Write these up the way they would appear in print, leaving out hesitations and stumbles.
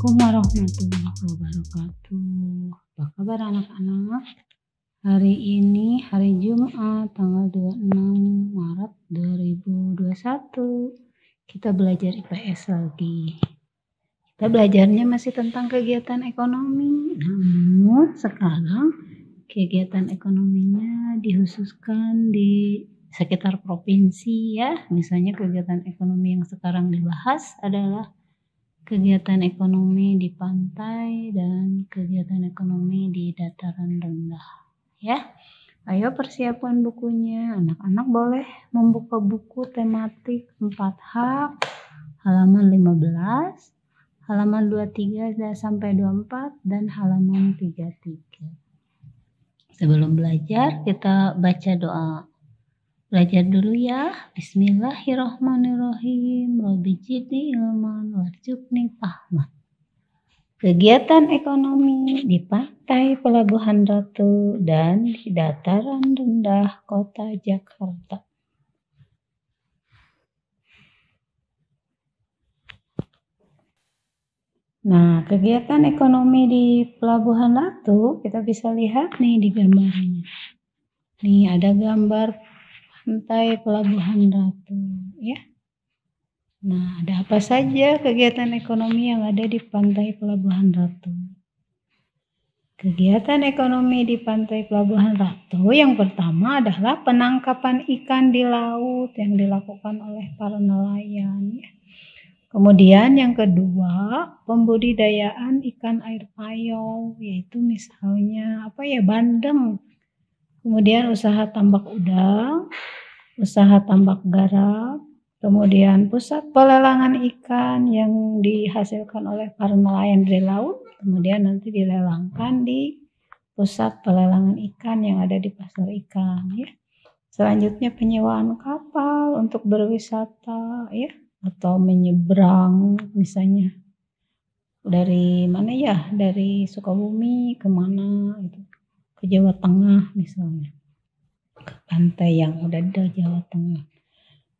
Assalamualaikum warahmatullahi wabarakatuh. Apa kabar anak-anak? Hari ini hari Jumat tanggal 26 Maret 2021. Kita belajar IPS lagi. Kita belajarnya masih tentang kegiatan ekonomi. Namun sekarang kegiatan ekonominya dikhususkan di sekitar provinsi ya. Misalnya kegiatan ekonomi yang sekarang dibahas adalah kegiatan ekonomi di pantai dan kegiatan ekonomi di dataran rendah ya. Ayo persiapkan bukunya. Anak-anak boleh membuka buku tematik 4H halaman 15, halaman 23 sampai 24 dan halaman 33. Sebelum belajar kita baca doa. Belajar dulu ya. Bismillahirrahmanirrahim. Rabbi zidni ilman warzuqni fahman. Kegiatan ekonomi di pantai Pelabuhan Ratu dan di dataran rendah kota Jakarta. Nah, kegiatan ekonomi di Pelabuhan Ratu kita bisa lihat nih di gambarnya. Nih ada gambar pantai Pelabuhan Ratu ya. Nah, ada apa saja kegiatan ekonomi yang ada di pantai Pelabuhan Ratu? Kegiatan ekonomi di pantai Pelabuhan Ratu yang pertama adalah penangkapan ikan di laut yang dilakukan oleh para nelayan ya. Kemudian yang kedua, pembudidayaan ikan air payau, yaitu misalnya bandeng. Kemudian usaha tambak udang, usaha tambak garam, kemudian pusat pelelangan ikan yang dihasilkan oleh para nelayan di laut, kemudian nanti dilelangkan di pusat pelelangan ikan yang ada di pasar ikan ya. Selanjutnya penyewaan kapal untuk berwisata ya, atau menyeberang misalnya dari mana ya, dari Sukabumi kemana gitu, ke Jawa Tengah misalnya, ke pantai yang udah di Jawa Tengah.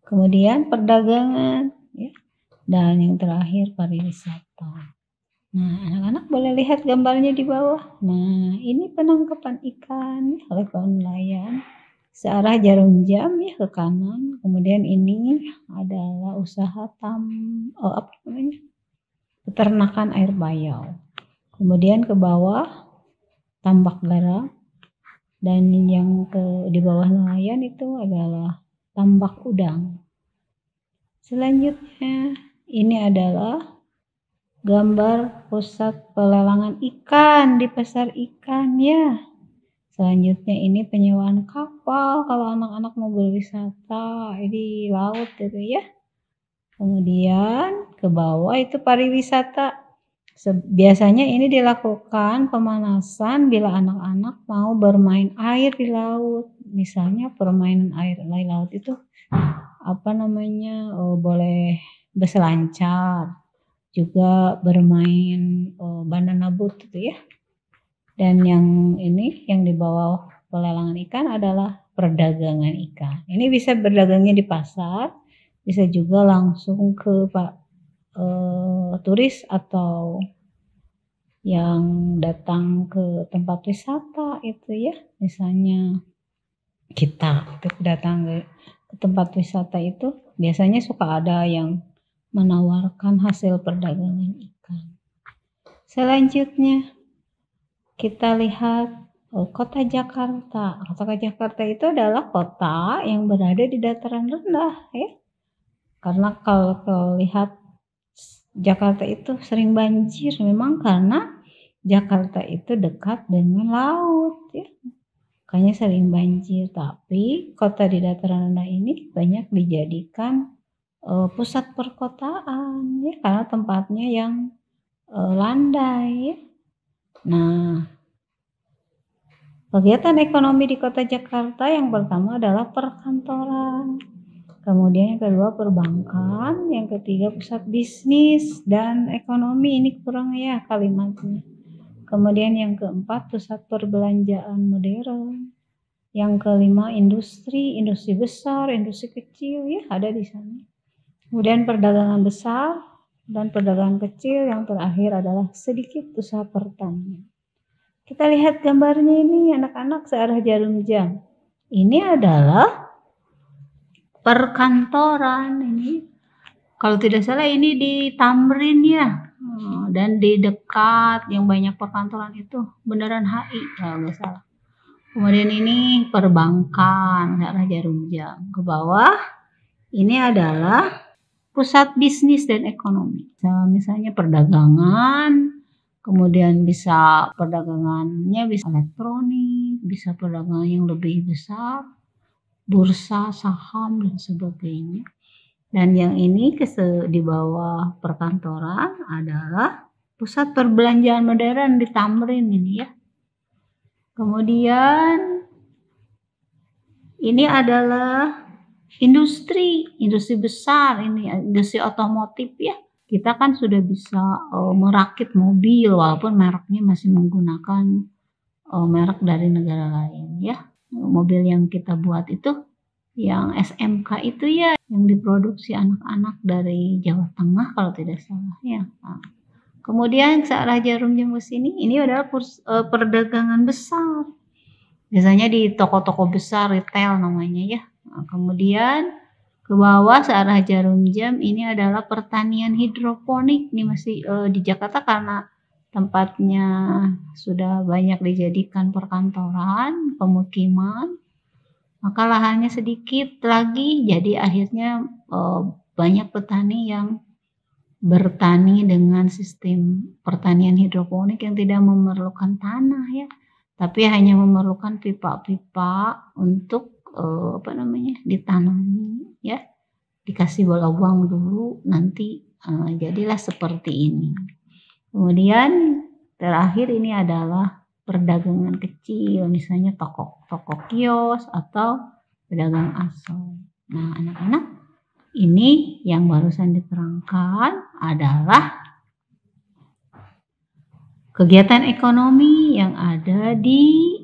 Kemudian perdagangan ya, dan yang terakhir pariwisata. Nah, anak-anak boleh lihat gambarnya di bawah. Nah, ini penangkapan ikan ya, oleh para nelayan searah jarum jam ya ke kanan. Kemudian ini adalah usaha peternakan air payau. Kemudian ke bawah tambak garam, dan yang di bawah nelayan itu adalah tambak udang. Selanjutnya ini adalah gambar pusat pelelangan ikan di pasar ikan ya. Selanjutnya ini penyewaan kapal kalau anak-anak mau berwisata di laut gitu ya. Kemudian ke bawah itu pariwisata. Biasanya ini dilakukan pemanasan bila anak-anak mau bermain air di laut. Misalnya permainan air di laut itu boleh berselancar, juga bermain banana boat gitu ya. Dan yang ini yang di bawah pelelangan ikan adalah perdagangan ikan. Ini bisa berdagangnya di pasar, bisa juga langsung ke turis atau yang datang ke tempat wisata itu ya. Misalnya kita datang ke tempat wisata itu biasanya suka ada yang menawarkan hasil perdagangan ikan. Selanjutnya kita lihat kota Jakarta. Kota Jakarta itu adalah kota yang berada di dataran rendah ya. Karena kalau lihat Jakarta itu sering banjir memang karena Jakarta itu dekat dengan laut ya. Makanya sering banjir, tapi kota di dataran rendah ini banyak dijadikan pusat perkotaan ya, karena tempatnya yang landai ya. Nah, kegiatan ekonomi di kota Jakarta yang pertama adalah perkantoran, kemudian yang kedua perbankan, yang ketiga pusat bisnis dan ekonomi, ini kurang ya kalimatnya. Kemudian yang keempat pusat perbelanjaan modern, yang kelima industri besar, industri kecil ya ada di sana. Kemudian perdagangan besar, dan perdagangan kecil. Yang terakhir adalah sedikit usaha pertanian. Kita lihat gambarnya ini anak-anak searah jarum jam. Ini adalah perkantoran ini. Kalau tidak salah ini di Tamrin ya. Dan di dekat yang banyak perkantoran itu Bundaran HI kalau nggak salah. Kemudian ini perbankan searah jarum jam. Ke bawah ini adalah pusat bisnis dan ekonomi. Misalnya perdagangan, kemudian bisa perdagangannya bisa elektronik, bisa perdagangan yang lebih besar, bursa, saham dan sebagainya. Dan yang ini di bawah perkantoran adalah pusat perbelanjaan modern di Tamrin ini ya. Kemudian ini adalah industri besar, ini industri otomotif ya. Kita kan sudah bisa merakit mobil walaupun mereknya masih menggunakan merek dari negara lain ya. Mobil yang kita buat itu yang SMK itu ya, yang diproduksi anak-anak dari Jawa Tengah kalau tidak salah ya. Kemudian searah jarum jam ke sini, ini adalah perdagangan besar. Biasanya di toko-toko besar retail namanya ya. Kemudian ke bawah searah jarum jam ini adalah pertanian hidroponik. Ini masih di Jakarta karena tempatnya sudah banyak dijadikan perkantoran, pemukiman. Maka lahannya sedikit lagi, jadi akhirnya banyak petani yang bertani dengan sistem pertanian hidroponik yang tidak memerlukan tanah ya, tapi hanya memerlukan pipa-pipa untuk ditanami ya, dikasih bolong dulu nanti jadilah seperti ini. Kemudian terakhir ini adalah perdagangan kecil, misalnya toko kios atau pedagang aso. Nah anak-anak, ini yang barusan diterangkan adalah kegiatan ekonomi yang ada di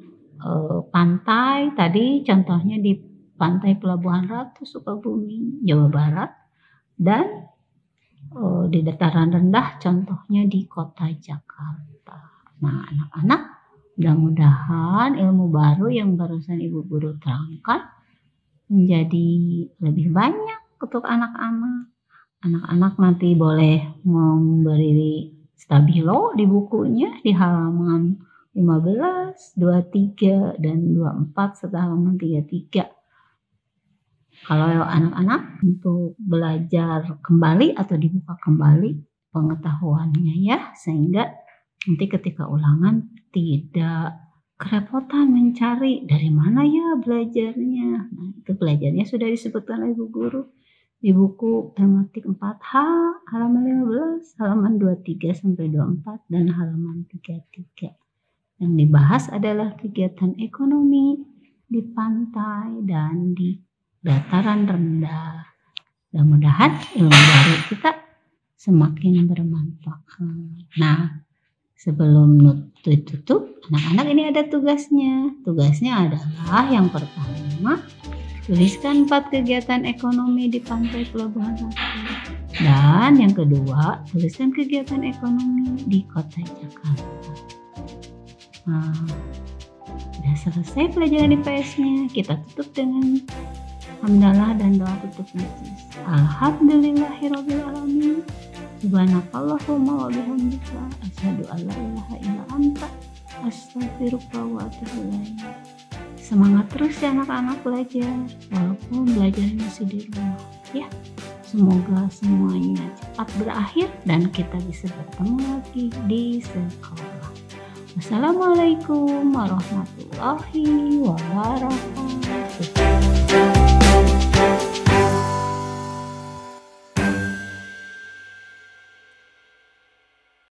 pantai. Tadi contohnya di Pantai Pelabuhan Ratu, Sukabumi, Jawa Barat. Dan di dataran rendah contohnya di kota Jakarta. Nah anak-anak, mudah-mudahan ilmu baru yang barusan Ibu Guru terangkan menjadi lebih banyak untuk anak-anak. Anak-anak nanti boleh memberi stabilo di bukunya di halaman 15, 23, dan 24 serta halaman 33. Kalau anak-anak untuk belajar kembali atau dibuka kembali pengetahuannya ya, sehingga nanti ketika ulangan tidak kerepotan mencari dari mana ya belajarnya. Nah, itu belajarnya sudah disebutkan oleh Ibu Guru di buku tematik 4H halaman 15, halaman 23 sampai 24 dan halaman 33. Yang dibahas adalah kegiatan ekonomi di pantai dan di dataran rendah. Mudah-mudahan ilmu baru kita semakin bermanfaat. Nah, sebelum tutup, anak-anak ini ada tugasnya. Tugasnya adalah yang pertama, tuliskan 4 kegiatan ekonomi di Pantai Pelabuhan Ratu. Dan yang kedua, tuliskan kegiatan ekonomi di Kota Jakarta. Nah, sudah selesai pelajaran IPS-nya. Kita tutup dengan hamdalah dan doa tutup majlis. Alhamdulillahirabbil alamin. Subhanakallahumma wa bihamdika asyhadu an la ilaha illa anta astaghfiruka wa atubu ilaik. Semangat terus ya anak-anak belajar, walaupun belajarnya masih di rumah ya. Semoga semuanya cepat berakhir dan kita bisa bertemu lagi di sekolah. Wassalamualaikum warahmatullahi wabarakatuh.